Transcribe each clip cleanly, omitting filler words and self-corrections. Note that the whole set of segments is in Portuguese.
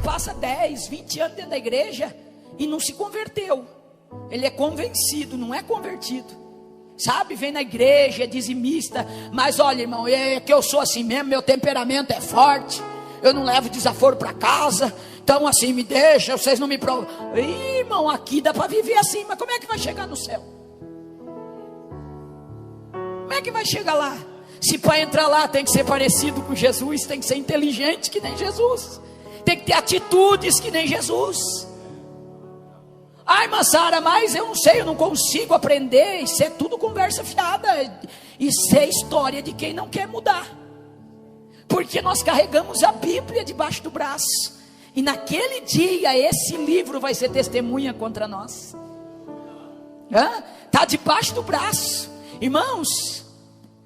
passa 10, 20 anos dentro da igreja e não se converteu. Ele é convencido, não é convertido. Sabe, vem na igreja, é dizimista, mas olha, irmão, é que eu sou assim mesmo, meu temperamento é forte, eu não levo desaforo para casa, então assim, me deixa, vocês não me provam. Irmão, aqui dá para viver assim, mas como é que vai chegar no céu? Como é que vai chegar lá? Se para entrar lá tem que ser parecido com Jesus, tem que ser inteligente que nem Jesus, tem que ter atitudes que nem Jesus. Ai, irmã Sara, mas eu não sei, eu não consigo aprender. Isso é tudo conversa fiada. Isso é história de quem não quer mudar. Porque nós carregamos a Bíblia debaixo do braço. E naquele dia, esse livro vai ser testemunha contra nós. Está debaixo do braço. Irmãos,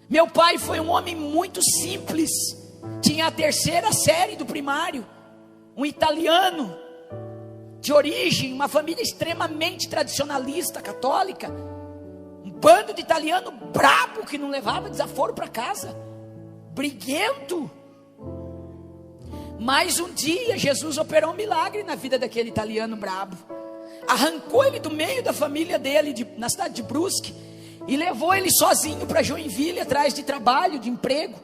meu pai foi um homem muito simples. Tinha a 3ª série do primário. Um italiano de origem, uma família extremamente tradicionalista, católica, um bando de italiano brabo, que não levava desaforo para casa, briguento. Mas um dia, Jesus operou um milagre na vida daquele italiano brabo, arrancou ele do meio da família dele, na cidade de Brusque, e levou ele sozinho para Joinville, atrás de trabalho, de emprego.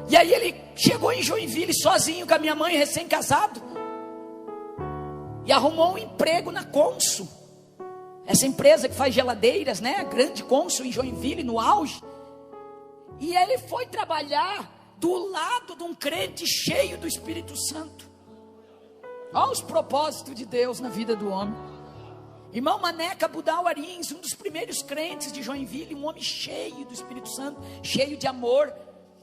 E aí ele chegou em Joinville sozinho, com a minha mãe, recém-casado, e arrumou um emprego na Consul, essa empresa que faz geladeiras, né? A grande Consul em Joinville, no auge. E ele foi trabalhar do lado de um crente cheio do Espírito Santo. Olha os propósitos de Deus na vida do homem. Irmão Maneca Budal Arins, um dos primeiros crentes de Joinville, um homem cheio do Espírito Santo, cheio de amor.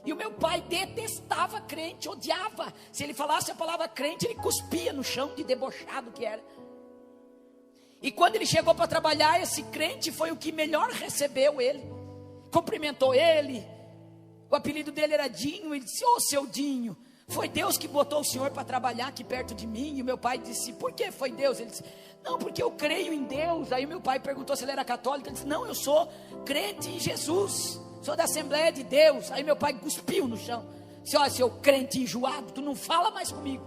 E o meu pai detestava crente, odiava. Se ele falasse a palavra crente, ele cuspia no chão, de debochado que era. E quando ele chegou para trabalhar, esse crente foi o que melhor recebeu ele. Cumprimentou ele. O apelido dele era Dinho. Ele disse: ô seu Dinho, foi Deus que botou o senhor para trabalhar aqui perto de mim. E o meu pai disse: por que foi Deus? Ele disse: não, porque eu creio em Deus. Aí o meu pai perguntou se ele era católico. Ele disse: não, eu sou crente em Jesus, sou da Assembleia de Deus. Aí meu pai cuspiu no chão. Disse: olha, seu crente enjoado, tu não fala mais comigo,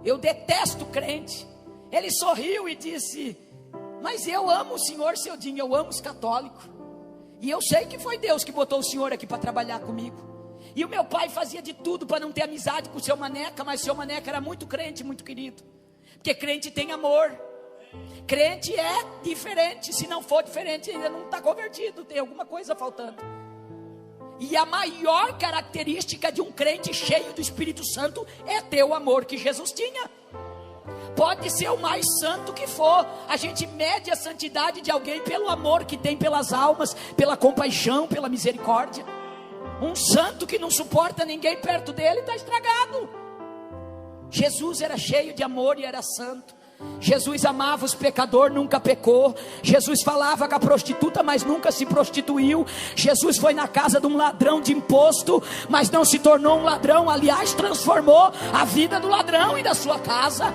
eu detesto crente. Ele sorriu e disse: mas eu amo o senhor, seu Dinho, eu amo os católicos, e eu sei que foi Deus que botou o senhor aqui para trabalhar comigo. E o meu pai fazia de tudo para não ter amizade com o seu Maneca, mas o seu Maneca era muito crente, muito querido, porque crente tem amor. Crente é diferente. Se não for diferente, ainda não está convertido, tem alguma coisa faltando. E a maior característica de um crente cheio do Espírito Santo é ter o amor que Jesus tinha. Pode ser o mais santo que for, a gente mede a santidade de alguém pelo amor que tem pelas almas, pela compaixão, pela misericórdia. Um santo que não suporta ninguém perto dele está estragado. Jesus era cheio de amor e era santo. Jesus amava os pecadores, nunca pecou. Jesus falava com a prostituta, mas nunca se prostituiu. Jesus foi na casa de um ladrão de imposto, mas não se tornou um ladrão. Aliás, transformou a vida do ladrão e da sua casa.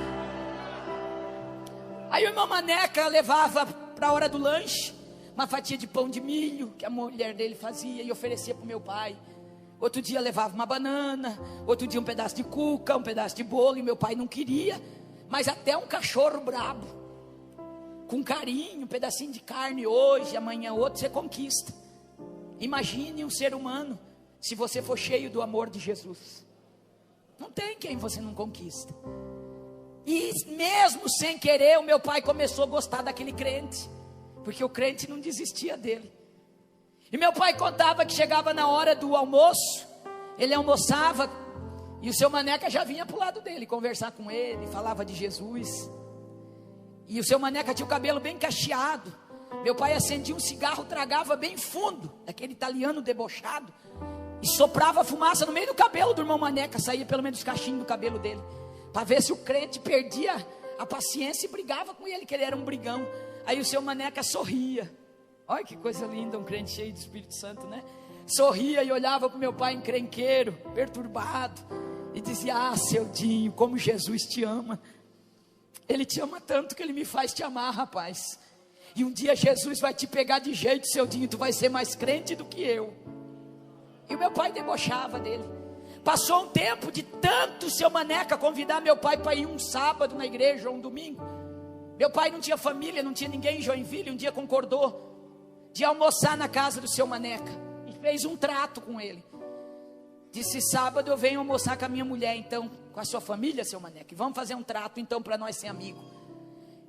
Aí o irmão Maneca levava para a hora do lanche uma fatia de pão de milho que a mulher dele fazia e oferecia para o meu pai. Outro dia levava uma banana, outro dia um pedaço de cuca, um pedaço de bolo, e meu pai não queria. Mas até um cachorro brabo, com carinho, um pedacinho de carne hoje, amanhã outro, você conquista. Imagine um ser humano, se você for cheio do amor de Jesus. Não tem quem você não conquista. E mesmo sem querer, o meu pai começou a gostar daquele crente, porque o crente não desistia dele. E meu pai contava que chegava na hora do almoço, ele almoçava, e o seu Maneca já vinha para o lado dele, conversar com ele, falava de Jesus. E o seu Maneca tinha o cabelo bem cacheado. Meu pai acendia um cigarro, tragava bem fundo, daquele italiano debochado, e soprava fumaça no meio do cabelo do irmão Maneca, saía pelo menos os cachinhos do cabelo dele, para ver se o crente perdia a paciência e brigava com ele, que ele era um brigão. Aí o seu Maneca sorria. Olha que coisa linda, um crente cheio do Espírito Santo, né? Sorria e olhava para o meu pai encrenqueiro, perturbado, e dizia: ah, seu Dinho, como Jesus te ama. Ele te ama tanto que ele me faz te amar, rapaz. E um dia Jesus vai te pegar de jeito, seu Dinho, tu vai ser mais crente do que eu. E o meu pai debochava dele. Passou um tempo de tanto seu Maneca convidar meu pai para ir um sábado na igreja ou um domingo. Meu pai não tinha família, não tinha ninguém em Joinville. Um dia concordou de almoçar na casa do seu Maneca e fez um trato com ele. Disse: sábado eu venho almoçar com a minha mulher, então, com a sua família, seu Maneca, e vamos fazer um trato então para nós ser amigos.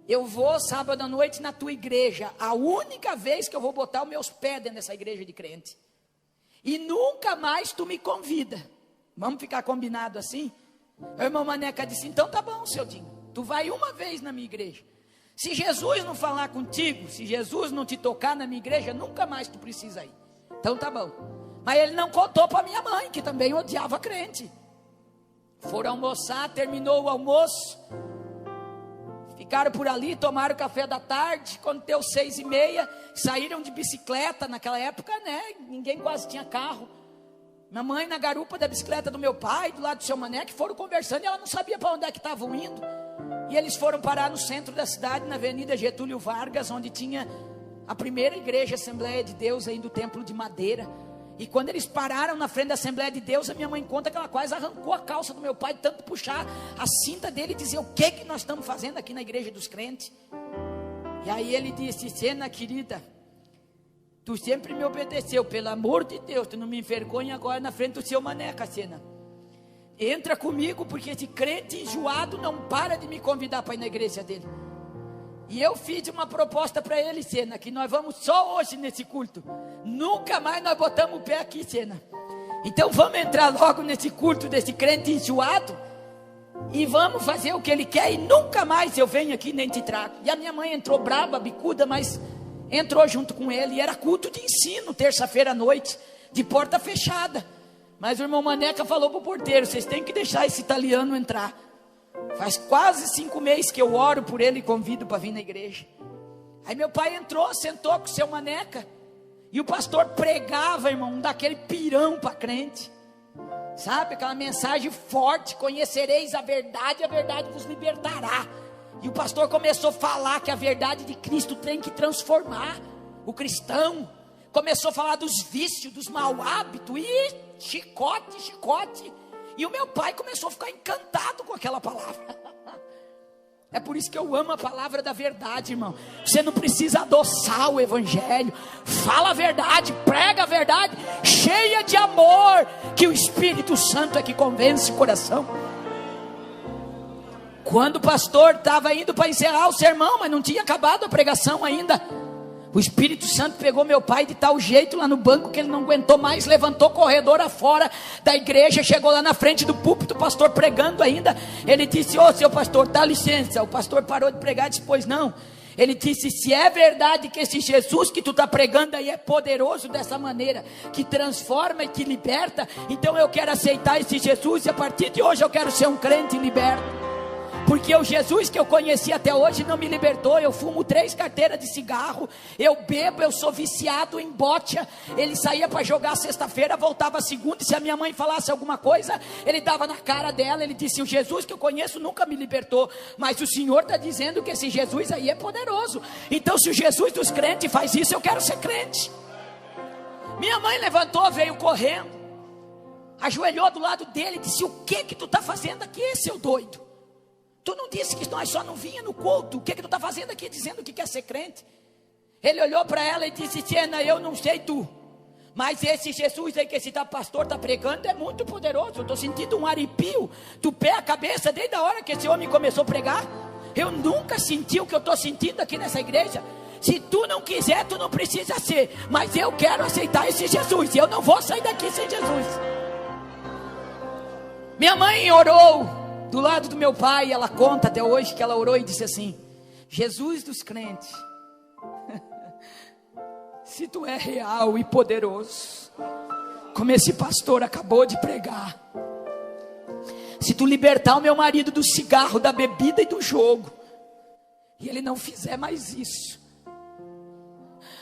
Eu vou sábado à noite na tua igreja, a única vez que eu vou botar os meus pés dentro dessa igreja de crente, e nunca mais tu me convida. Vamos ficar combinado assim? O irmão Maneca disse: então tá bom, seu Dinho, tu vai uma vez na minha igreja. Se Jesus não falar contigo, se Jesus não te tocar na minha igreja, nunca mais tu precisa ir. Então tá bom. Mas ele não contou para minha mãe, que também odiava crente. Foram almoçar, terminou o almoço, ficaram por ali, tomaram café da tarde. Quando deu 6h30, saíram de bicicleta. Naquela época, né, ninguém quase tinha carro. Minha mãe na garupa da bicicleta do meu pai, do lado do seu Maneca, foram conversando, e ela não sabia para onde é que estavam indo. E eles foram parar no centro da cidade, na Avenida Getúlio Vargas, onde tinha a primeira igreja Assembleia de Deus, aí do Templo de Madeira. E quando eles pararam na frente da Assembleia de Deus, a minha mãe conta que ela quase arrancou a calça do meu pai, de tanto puxar a cinta dele e dizer: o que nós estamos fazendo aqui na igreja dos crentes? E aí ele disse: Sena querida, tu sempre me obedeceu, pelo amor de Deus, tu não me envergonha agora na frente do seu Maneca, Sena. Entra comigo, porque esse crente enjoado não para de me convidar para ir na igreja dele. E eu fiz uma proposta para ele, Sena, que nós vamos só hoje nesse culto. Nunca mais nós botamos o pé aqui, Sena. Então vamos entrar logo nesse culto desse crente enjoado e vamos fazer o que ele quer, e nunca mais eu venho aqui nem te trago. E a minha mãe entrou braba, bicuda, mas entrou junto com ele. E era culto de ensino, terça-feira à noite, de porta fechada. Mas o irmão Maneca falou para o porteiro: vocês têm que deixar esse italiano entrar. Faz quase 5 meses que eu oro por ele e convido para vir na igreja. Aí meu pai entrou, sentou com o seu Maneca, e o pastor pregava, irmão, daquele pirão para crente, sabe, aquela mensagem forte: conhecereis a verdade vos libertará. E o pastor começou a falar que a verdade de Cristo tem que transformar o cristão. Começou a falar dos vícios, dos mau hábitos, e chicote. E o meu pai começou a ficar encantado com aquela palavra. É por isso que eu amo a palavra da verdade, irmão. Você não precisa adoçar o evangelho. Fala a verdade, prega a verdade, cheia de amor, que o Espírito Santo é que convence o coração. Quando o pastor estava indo para encerrar o sermão, mas não tinha acabado a pregação ainda, o Espírito Santo pegou meu pai de tal jeito lá no banco que ele não aguentou mais, levantou corredor afora da igreja, chegou lá na frente do púlpito, o pastor pregando ainda. Ele disse: ô seu pastor, dá licença. O pastor parou de pregar e disse: pois não. Ele disse: se é verdade que esse Jesus que tu está pregando aí é poderoso dessa maneira, que transforma e que liberta, então eu quero aceitar esse Jesus, e a partir de hoje eu quero ser um crente liberto. Porque o Jesus que eu conheci até hoje não me libertou. Eu fumo 3 carteiras de cigarro, eu bebo, eu sou viciado em bocha. Ele saía para jogar sexta-feira, voltava segunda, e se a minha mãe falasse alguma coisa, ele dava na cara dela. Ele disse: o Jesus que eu conheço nunca me libertou, mas o Senhor está dizendo que esse Jesus aí é poderoso. Então se o Jesus dos crentes faz isso, eu quero ser crente. Minha mãe levantou, veio correndo, ajoelhou do lado dele e disse: o que tu está fazendo aqui, seu doido? Tu não disse que nós só não vinha no culto? O que tu está fazendo aqui dizendo que quer ser crente? Ele olhou para ela e disse: Sena, eu não sei tu, mas esse Jesus aí que esse pastor está pregando é muito poderoso. Eu estou sentindo um arrepio do pé à cabeça desde a hora que esse homem começou a pregar. Eu nunca senti o que eu estou sentindo aqui nessa igreja. Se tu não quiser, tu não precisa ser, mas eu quero aceitar esse Jesus, e eu não vou sair daqui sem Jesus. Minha mãe orou do lado do meu pai, ela conta até hoje que ela orou e disse assim: Jesus dos crentes, se tu é real e poderoso, como esse pastor acabou de pregar, se tu libertar o meu marido do cigarro, da bebida e do jogo, e ele não fizer mais isso,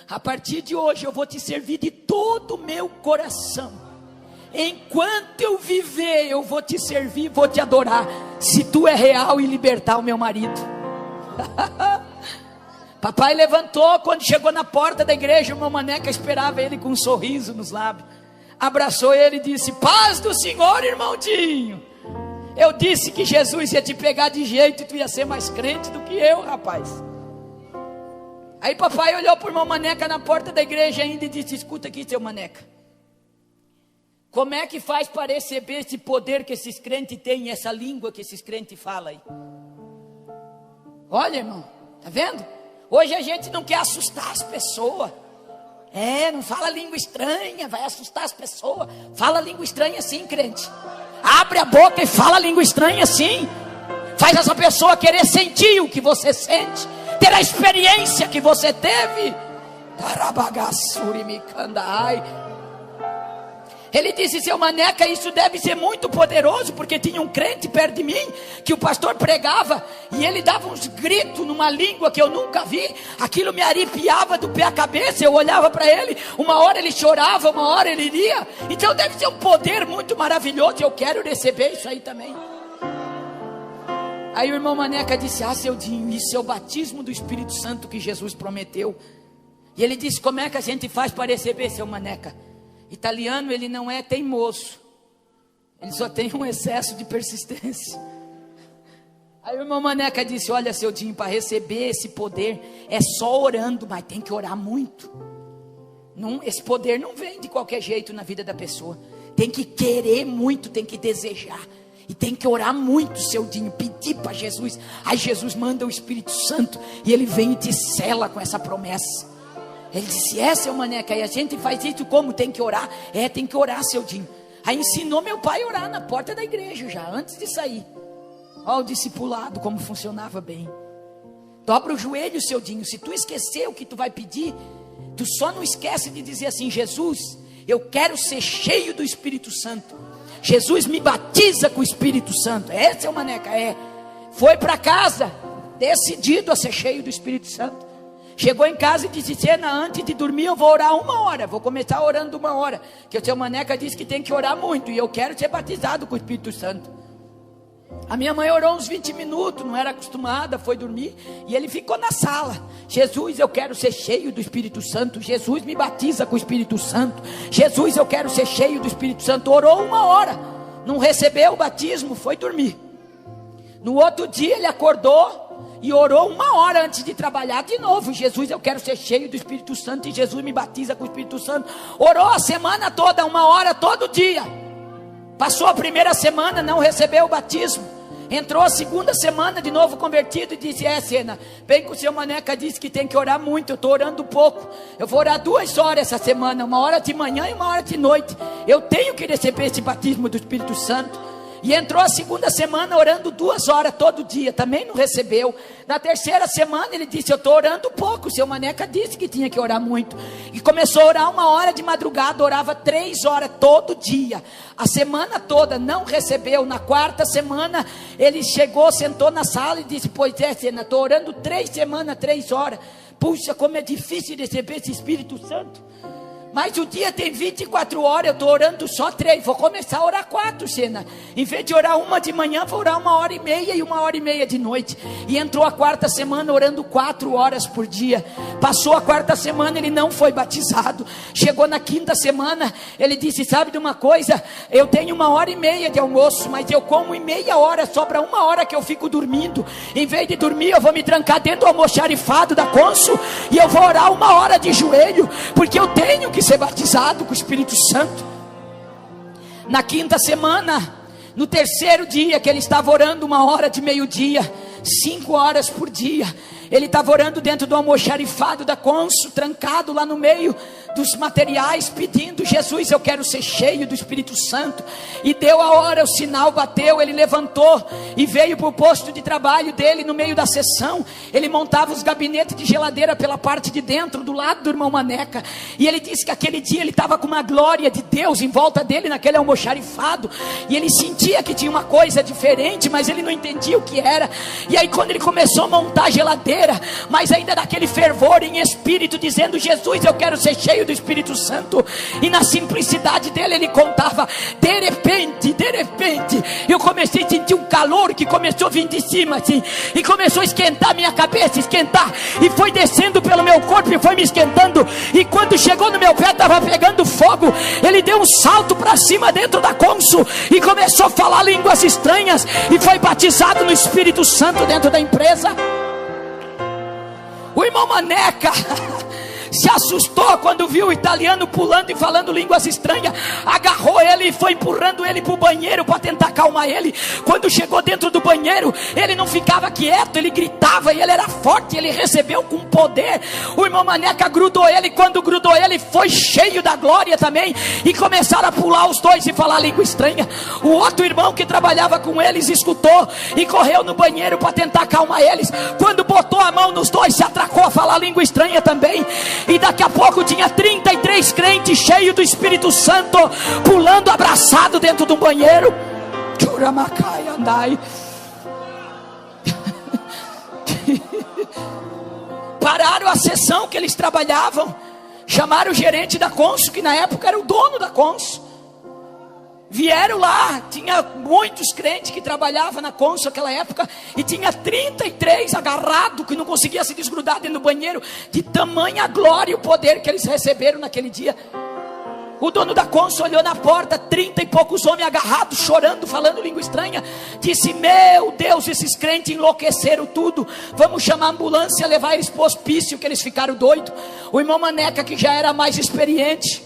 a partir de hoje eu vou te servir de todo o meu coração. Enquanto eu viver, eu vou te servir, vou te adorar, se tu é real e libertar o meu marido. Papai levantou, quando chegou na porta da igreja, o irmão Maneca esperava ele com um sorriso nos lábios. abraçou ele e disse: paz do Senhor, irmão Dinho. Eu disse que Jesus ia te pegar de jeito e tu ia ser mais crente do que eu, rapaz. Aí papai olhou para o irmão Maneca na porta da igreja ainda e disse: escuta aqui, seu Maneca, como é que faz para receber esse poder que esses crentes têm, essa língua que esses crentes falam aí? Olha, irmão, tá vendo? Hoje a gente não quer assustar as pessoas. Não fala língua estranha, vai assustar as pessoas. Fala língua estranha sim, crente. Abre a boca e fala língua estranha sim. Faz essa pessoa querer sentir o que você sente, ter a experiência que você teve. Ele disse: seu Maneca, isso deve ser muito poderoso, porque tinha um crente perto de mim, que o pastor pregava, e ele dava uns gritos numa língua que eu nunca vi. Aquilo me arrepiava do pé à cabeça. Eu olhava para ele, uma hora ele chorava, uma hora ele iria. Então deve ser um poder muito maravilhoso, eu quero receber isso aí também. Aí o irmão Maneca disse: seu Dinho, isso é o batismo do Espírito Santo que Jesus prometeu. E ele disse: como é que a gente faz para receber, seu Maneca? Italiano, ele não é teimoso, ele só tem um excesso de persistência. Aí o irmão Maneca disse: olha, seu Dinho, para receber esse poder é só orando, mas tem que orar muito. Esse poder não vem de qualquer jeito na vida da pessoa. Tem que querer muito, tem que desejar. E tem que orar muito, seu Dinho, pedir para Jesus. Aí Jesus manda o Espírito Santo e ele vem e te sela com essa promessa. Ele disse: seu Maneca, e a gente faz isso como? Tem que orar? Tem que orar, seu Dinho. Aí ensinou meu pai a orar na porta da igreja já, antes de sair. Olha o discipulado, como funcionava bem. Dobra o joelho, seu Dinho. Se tu esquecer o que tu vai pedir, tu só não esquece de dizer assim: Jesus, eu quero ser cheio do Espírito Santo. Jesus, me batiza com o Espírito Santo. Seu Maneca, Foi para casa, decidido a ser cheio do Espírito Santo. Chegou em casa e disse: Sena, antes de dormir eu vou orar 1 hora. Vou começar orando 1 hora. Que o seu Maneca disse que tem que orar muito. E eu quero ser batizado com o Espírito Santo. A minha mãe orou uns 20 minutos, não era acostumada, foi dormir. E ele ficou na sala: Jesus, eu quero ser cheio do Espírito Santo. Jesus, me batiza com o Espírito Santo. Jesus, eu quero ser cheio do Espírito Santo. Orou 1 hora, não recebeu o batismo, foi dormir. No outro dia ele acordou e orou 1 hora antes de trabalhar de novo: Jesus, eu quero ser cheio do Espírito Santo. E Jesus, me batiza com o Espírito Santo. Orou a semana toda, 1 hora todo dia. Passou a primeira semana, não recebeu o batismo. Entrou a segunda semana, de novo convertido, e disse: Sena, bem que o seu Maneca disse que tem que orar muito, eu estou orando pouco. Eu vou orar 2 horas essa semana, 1 hora de manhã e 1 hora de noite. Eu tenho que receber esse batismo do Espírito Santo. E entrou a segunda semana orando 2 horas todo dia, também não recebeu. Na terceira semana ele disse: eu estou orando pouco, o seu Maneca disse que tinha que orar muito. E começou a orar 1 hora de madrugada, orava 3 horas todo dia. A semana toda não recebeu. Na 4ª semana ele chegou, sentou na sala e disse: pois Sena, estou orando 3 semanas, 3 horas. Puxa, como é difícil receber esse Espírito Santo. Mas o dia tem 24 horas, eu estou orando só 3, vou começar a orar 4, Sena. Em vez de orar 1 de manhã, vou orar 1h30 e 1h30 de noite. E entrou a 4ª semana orando 4 horas por dia. Passou a 4ª semana, ele não foi batizado. Chegou na 5ª semana, ele disse: sabe de uma coisa? Eu tenho 1h30 de almoço, mas eu como em meia hora, sobra 1 hora que eu fico dormindo. Em vez de dormir, eu vou me trancar dentro do almoxarifado da Consul e eu vou orar 1 hora de joelho, porque eu tenho que ser batizado com o Espírito Santo. Na 5ª semana, no 3º dia que ele estava orando 1 hora de meio-dia, 5 horas por dia, ele estava orando dentro do almoxarifado da Consul, trancado lá no meio dos materiais, pedindo: Jesus, eu quero ser cheio do Espírito Santo. E deu a hora, o sinal bateu, ele levantou e veio para o posto de trabalho dele. No meio da sessão, ele montava os gabinetes de geladeira pela parte de dentro, do lado do irmão Maneca. E ele disse que aquele dia ele estava com uma glória de Deus em volta dele, naquele almoxarifado, e ele sentia que tinha uma coisa diferente, mas ele não entendia o que era. E aí quando ele começou a montar a geladeira, mas ainda daquele fervor em espírito, dizendo: Jesus, eu quero ser cheio cheio do Espírito Santo, e na simplicidade dele ele contava. De repente, eu comecei a sentir um calor que começou a vir de cima assim, e começou a esquentar minha cabeça, e foi descendo pelo meu corpo e foi me esquentando, e quando chegou no meu pé estava pegando fogo. Ele deu um salto para cima dentro da cônsul e começou a falar línguas estranhas, e foi batizado no Espírito Santo dentro da empresa. O irmão Maneca se assustou quando viu o italiano pulando e falando línguas estranhas. Agarrou ele e foi empurrando ele para o banheiro para tentar acalmar ele. Quando chegou dentro do banheiro, ele não ficava quieto, ele gritava, e ele era forte, ele recebeu com poder. O irmão Maneca grudou ele, quando grudou ele, foi cheio da glória também, e começaram a pular os dois e falar língua estranha. O outro irmão que trabalhava com eles escutou e correu no banheiro para tentar acalmar eles. Quando botou a mão nos dois, se atracou a falar língua estranha também. E daqui a pouco tinha 33 crentes cheios do Espírito Santo, pulando abraçado dentro de um banheiro. Churamacai, andai. Pararam a sessão que eles trabalhavam, chamaram o gerente da cônsul, que na época era o dono da cônsul. Vieram lá, tinha muitos crentes que trabalhavam na cônsul naquela época, e tinha 33 agarrados, que não conseguia se desgrudar dentro do banheiro, de tamanha glória e o poder que eles receberam naquele dia. O dono da cônsul olhou na porta, 30 e poucos homens agarrados, chorando, falando língua estranha. Disse: meu Deus, esses crentes enlouqueceram tudo, vamos chamar a ambulância, levar eles para o hospício, que eles ficaram doidos. O irmão Maneca, que já era mais experiente,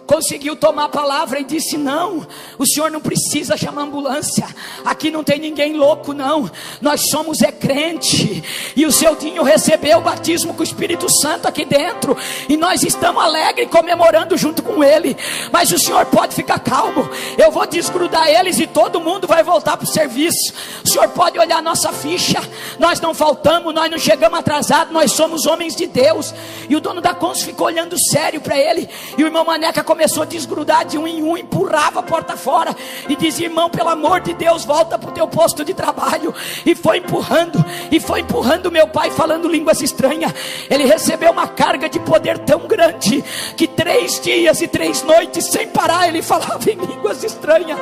conseguiu tomar a palavra e disse: não, o senhor não precisa chamar ambulância, aqui não tem ninguém louco não, nós somos crente, e o seu Dinho recebeu o batismo com o Espírito Santo aqui dentro, e nós estamos alegres comemorando junto com ele, mas o senhor pode ficar calmo, eu vou desgrudar eles e todo mundo vai voltar para o serviço. O senhor pode olhar nossa ficha, nós não faltamos, nós não chegamos atrasados, nós somos homens de Deus. E o dono da cônsul ficou olhando sério para ele, e o irmão Maneca começou a desgrudar de um em um, empurrava a porta fora e dizia: irmão, pelo amor de Deus, volta para o teu posto de trabalho. E foi empurrando meu pai, falando línguas estranhas. Ele recebeu uma carga de poder tão grande, que 3 dias e 3 noites sem parar ele falava em línguas estranhas.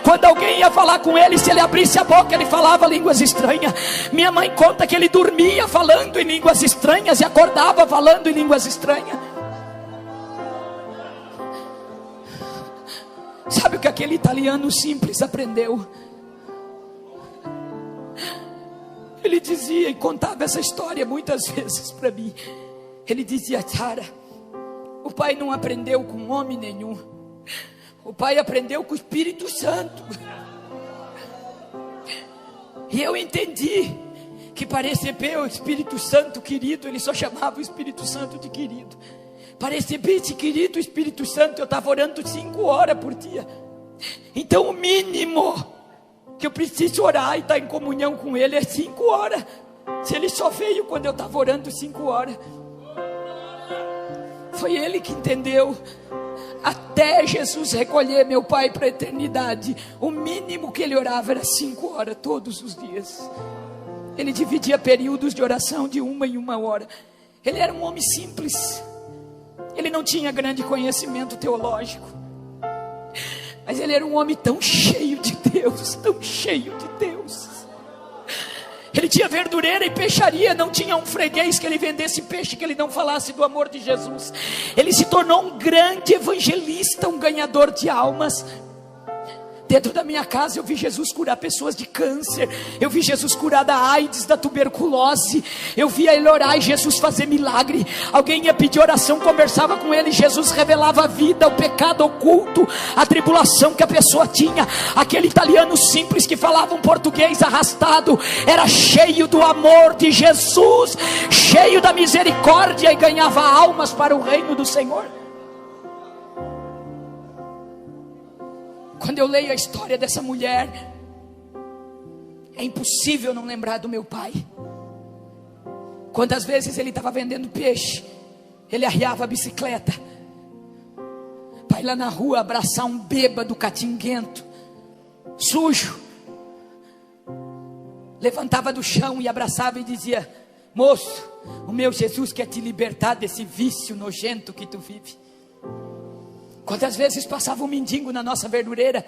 Quando alguém ia falar com ele, se ele abrisse a boca, ele falava línguas estranhas. Minha mãe conta que ele dormia falando em línguas estranhas e acordava falando em línguas estranhas. Sabe o que aquele italiano simples aprendeu? Ele dizia, e contava essa história muitas vezes para mim. Ele dizia: Sara, o pai não aprendeu com homem nenhum, o pai aprendeu com o Espírito Santo. E eu entendi que para receber o Espírito Santo querido, ele só chamava o Espírito Santo de querido. Para receber esse querido Espírito Santo, eu estava orando 5 horas por dia. Então o mínimo que eu preciso orar e estar em comunhão com ele é 5 horas. Se ele só veio quando eu estava orando 5 horas. Foi ele que entendeu. Até Jesus recolher meu pai para a eternidade, o mínimo que ele orava era 5 horas todos os dias. Ele dividia períodos de oração de 1 em 1 hora. Ele era um homem simples. Ele não tinha grande conhecimento teológico, mas ele era um homem tão cheio de Deus, tão cheio de Deus. Ele tinha verdureira e peixaria, não tinha um freguês que ele vendesse peixe, que ele não falasse do amor de Jesus. Ele se tornou um grande evangelista, um ganhador de almas. Dentro da minha casa eu vi Jesus curar pessoas de câncer, eu vi Jesus curar da AIDS, da tuberculose, eu via ele orar e Jesus fazer milagre. Alguém ia pedir oração, conversava com ele, Jesus revelava a vida, o pecado oculto, a tribulação que a pessoa tinha. Aquele italiano simples que falava um português arrastado, era cheio do amor de Jesus, cheio da misericórdia, e ganhava almas para o reino do Senhor. Quando eu leio a história dessa mulher, é impossível não lembrar do meu pai. Quantas vezes ele estava vendendo peixe, ele arriava a bicicleta para ir lá na rua abraçar um bêbado catinguento, sujo. Levantava do chão e abraçava e dizia: moço, o meu Jesus quer te libertar desse vício nojento que tu vive. Quantas vezes passava um mendigo na nossa verdureira,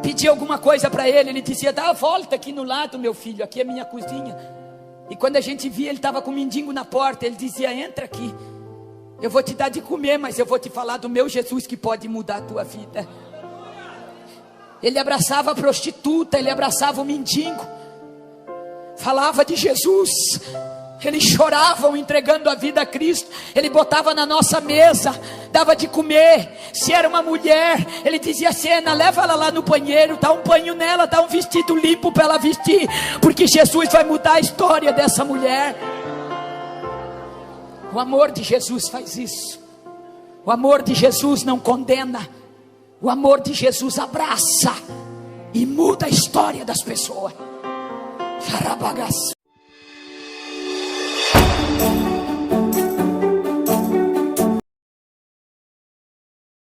pedia alguma coisa para ele, ele dizia: dá a volta aqui no lado, meu filho, aqui é minha cozinha. E quando a gente via, ele estava com o mendigo na porta, ele dizia: entra aqui, eu vou te dar de comer, mas eu vou te falar do meu Jesus que pode mudar a tua vida. Ele abraçava a prostituta, ele abraçava o mendigo, falava de Jesus. Eles choravam entregando a vida a Cristo. Ele botava na nossa mesa, dava de comer. Se era uma mulher, ele dizia: Sena, leva ela lá no banheiro, dá um banho nela, dá um vestido limpo para ela vestir, porque Jesus vai mudar a história dessa mulher. O amor de Jesus faz isso. O amor de Jesus não condena. O amor de Jesus abraça e muda a história das pessoas.